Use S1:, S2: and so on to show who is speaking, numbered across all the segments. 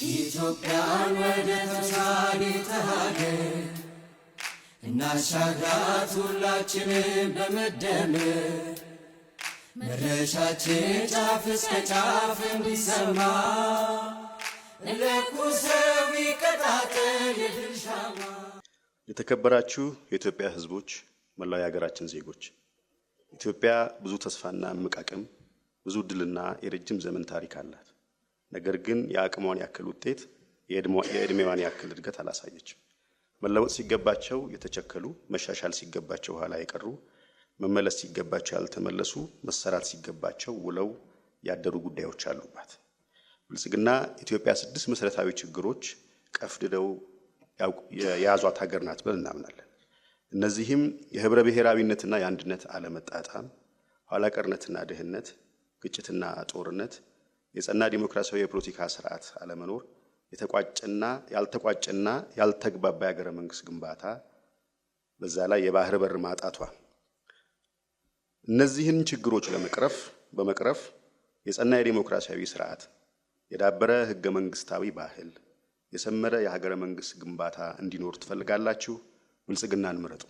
S1: ኢትዮጵያን ወደ ተምሳሌተ ሀገር እናሻግራት ሁላችንም በመደመር መድረሻችን ጫፍ እስከ ጫፍ እንዲሰማ ለኩሰው ይቀጣጠል የድል ሻማ።
S2: የተከበራችሁ የኢትዮጵያ ሕዝቦች፣ መላው የሀገራችን ዜጎች፣ ኢትዮጵያ ብዙ ተስፋና እምቅ አቅም፣ ብዙ ድልና የረጅም ዘመን ታሪክ አላት። ነገር ግን የአቅሟን ያክል ውጤት፣ የእድሜዋን ያክል እድገት አላሳየችም። መለወጥ ሲገባቸው የተቸከሉ፣ መሻሻል ሲገባቸው ኋላ የቀሩ፣ መመለስ ሲገባቸው ያልተመለሱ፣ መሰራት ሲገባቸው ውለው ያደሩ ጉዳዮች አሉባት። ብልጽግና ኢትዮጵያ 6 መሰረታዊ ችግሮች ቀፍድደው የያዟት ሀገር ናት ብለን እናምናለን። እነዚህም የህብረ ብሔራዊነትና የአንድነት አለመጣጣም፣ ኋላ ቀርነትና ድህነት፣ ግጭትና ጦርነት፣ የጸና ዲሞክራሲያዊ የፖለቲካ ስርዓት አለመኖር፣ ያልተቋጨና ያልተግባባ የሀገረ መንግስት ግንባታ፣ በዛ ላይ የባህር በር ማጣቷ። እነዚህን ችግሮች በመቅረፍ የጸና የዲሞክራሲያዊ ስርዓት፣ የዳበረ ህገ መንግስታዊ ባህል፣ የሰመረ የሀገረ መንግስት ግንባታ እንዲኖር ትፈልጋላችሁ? ብልጽግናን ምረጡ።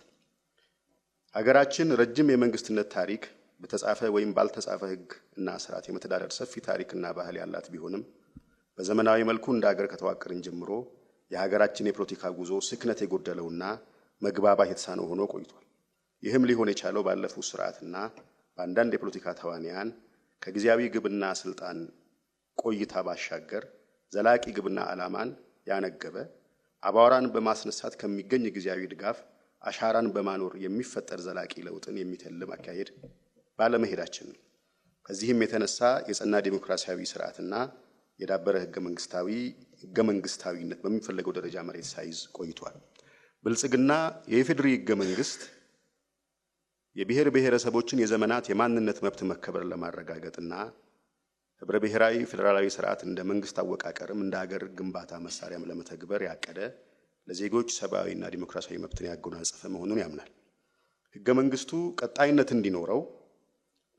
S2: ሀገራችን ረጅም የመንግስትነት ታሪክ በተጻፈ ወይም ባልተጻፈ ህግ እና ስርዓት የመተዳደር ሰፊ ታሪክና ባህል ያላት ቢሆንም በዘመናዊ መልኩ እንደ ሀገር ከተዋቀርን ጀምሮ የሀገራችን የፖለቲካ ጉዞ ስክነት የጎደለውና መግባባት የተሳነው ሆኖ ቆይቷል። ይህም ሊሆን የቻለው ባለፉት ስርዓትና በአንዳንድ የፖለቲካ ተዋንያን ከጊዜያዊ ግብና ስልጣን ቆይታ ባሻገር ዘላቂ ግብና ዓላማን ያነገበ አባወራን በማስነሳት ከሚገኝ ጊዜያዊ ድጋፍ አሻራን በማኖር የሚፈጠር ዘላቂ ለውጥን የሚተልም አካሄድ ባለመሄዳችን ነው። ከዚህም የተነሳ የጸና ዲሞክራሲያዊ ስርዓትና የዳበረ ህገ መንግስታዊነት በሚፈለገው ደረጃ መሬት ሳይዝ ቆይቷል። ብልጽግና የኢፌዴሪ ህገ መንግስት የብሔር ብሔረሰቦችን የዘመናት የማንነት መብት መከበር ለማረጋገጥና ህብረ ብሔራዊ ፌዴራላዊ ስርዓት እንደ መንግስት አወቃቀርም እንደ ሀገር ግንባታ መሳሪያም ለመተግበር ያቀደ ለዜጎች ሰብአዊና ዲሞክራሲያዊ መብትን ያጎናጸፈ መሆኑን ያምናል። ህገ መንግስቱ ቀጣይነት እንዲኖረው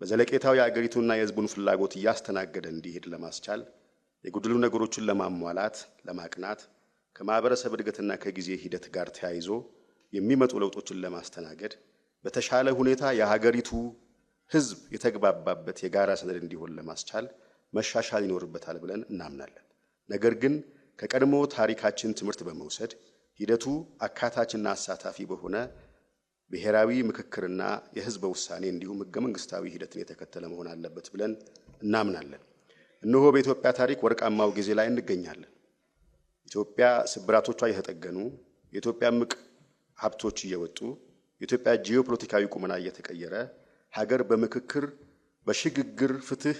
S2: በዘለቄታው የሀገሪቱና የህዝቡን ፍላጎት እያስተናገደ እንዲሄድ ለማስቻል የጎደሉ ነገሮችን ለማሟላት ለማቅናት ከማህበረሰብ እድገትና ከጊዜ ሂደት ጋር ተያይዞ የሚመጡ ለውጦችን ለማስተናገድ በተሻለ ሁኔታ የሀገሪቱ ህዝብ የተግባባበት የጋራ ሰነድ እንዲሆን ለማስቻል መሻሻል ይኖርበታል ብለን እናምናለን። ነገር ግን ከቀድሞ ታሪካችን ትምህርት በመውሰድ ሂደቱ አካታችና አሳታፊ በሆነ ብሔራዊ ምክክርና የህዝብ ውሳኔ እንዲሁም ህገ መንግስታዊ ሂደትን የተከተለ መሆን አለበት ብለን እናምናለን። እነሆ በኢትዮጵያ ታሪክ ወርቃማው ጊዜ ላይ እንገኛለን። ኢትዮጵያ ስብራቶቿ እየተጠገኑ፣ የኢትዮጵያ ምቅ ሀብቶች እየወጡ፣ የኢትዮጵያ ጂኦፖለቲካዊ ቁመና እየተቀየረ፣ ሀገር በምክክር በሽግግር ፍትህ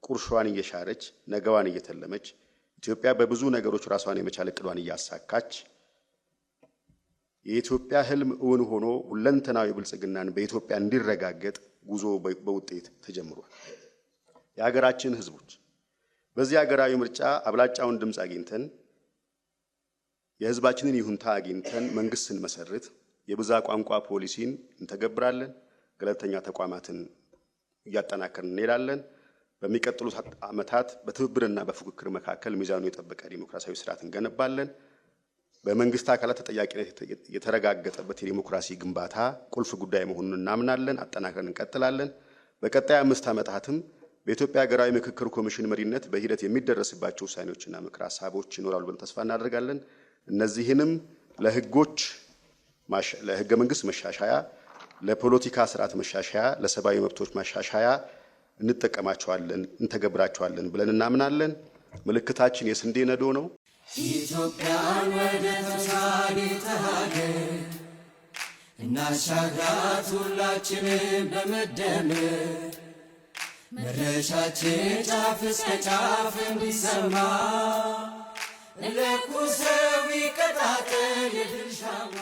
S2: ቁርሿን እየሻረች ነገዋን እየተለመች፣ ኢትዮጵያ በብዙ ነገሮች ራሷን የመቻል እቅዷን እያሳካች የኢትዮጵያ ህልም እውን ሆኖ ሁለንተናዊ ብልጽግናን በኢትዮጵያ እንዲረጋገጥ ጉዞ በውጤት ተጀምሯል። የሀገራችን ህዝቦች በዚህ ሀገራዊ ምርጫ አብላጫውን ድምፅ አግኝተን የህዝባችንን ይሁንታ አግኝተን መንግስት ስንመሰርት የብዛ ቋንቋ ፖሊሲን እንተገብራለን። ገለልተኛ ተቋማትን እያጠናከርን እንሄዳለን። በሚቀጥሉት ዓመታት በትብብርና በፉክክር መካከል ሚዛኑ የጠበቀ ዲሞክራሲያዊ ስርዓት እንገነባለን። በመንግስት አካላት ተጠያቂነት የተረጋገጠበት የዲሞክራሲ ግንባታ ቁልፍ ጉዳይ መሆኑን እናምናለን። አጠናክረን እንቀጥላለን። በቀጣይ 5 ዓመታትም በኢትዮጵያ ሀገራዊ ምክክር ኮሚሽን መሪነት በሂደት የሚደረስባቸው ውሳኔዎችና ምክር ሀሳቦች ይኖራሉ ብለን ተስፋ እናደርጋለን። እነዚህንም ለህገ መንግስት መሻሻያ፣ ለፖለቲካ ስርዓት መሻሻያ፣ ለሰብአዊ መብቶች ማሻሻያ እንጠቀማቸዋለን፣ እንተገብራቸዋለን ብለን እናምናለን። ምልክታችን የስንዴ ነዶ ነው።
S1: ኢትዮጵያን ወደ ተምሳሌተ ሀገር እናሻግራት ሁላችንም በመደመር መድረሻችን ጫፍ እስከ ጫፍ እንዲሰማ ለኩሰው ይቀጣጠል የድል ሻማ።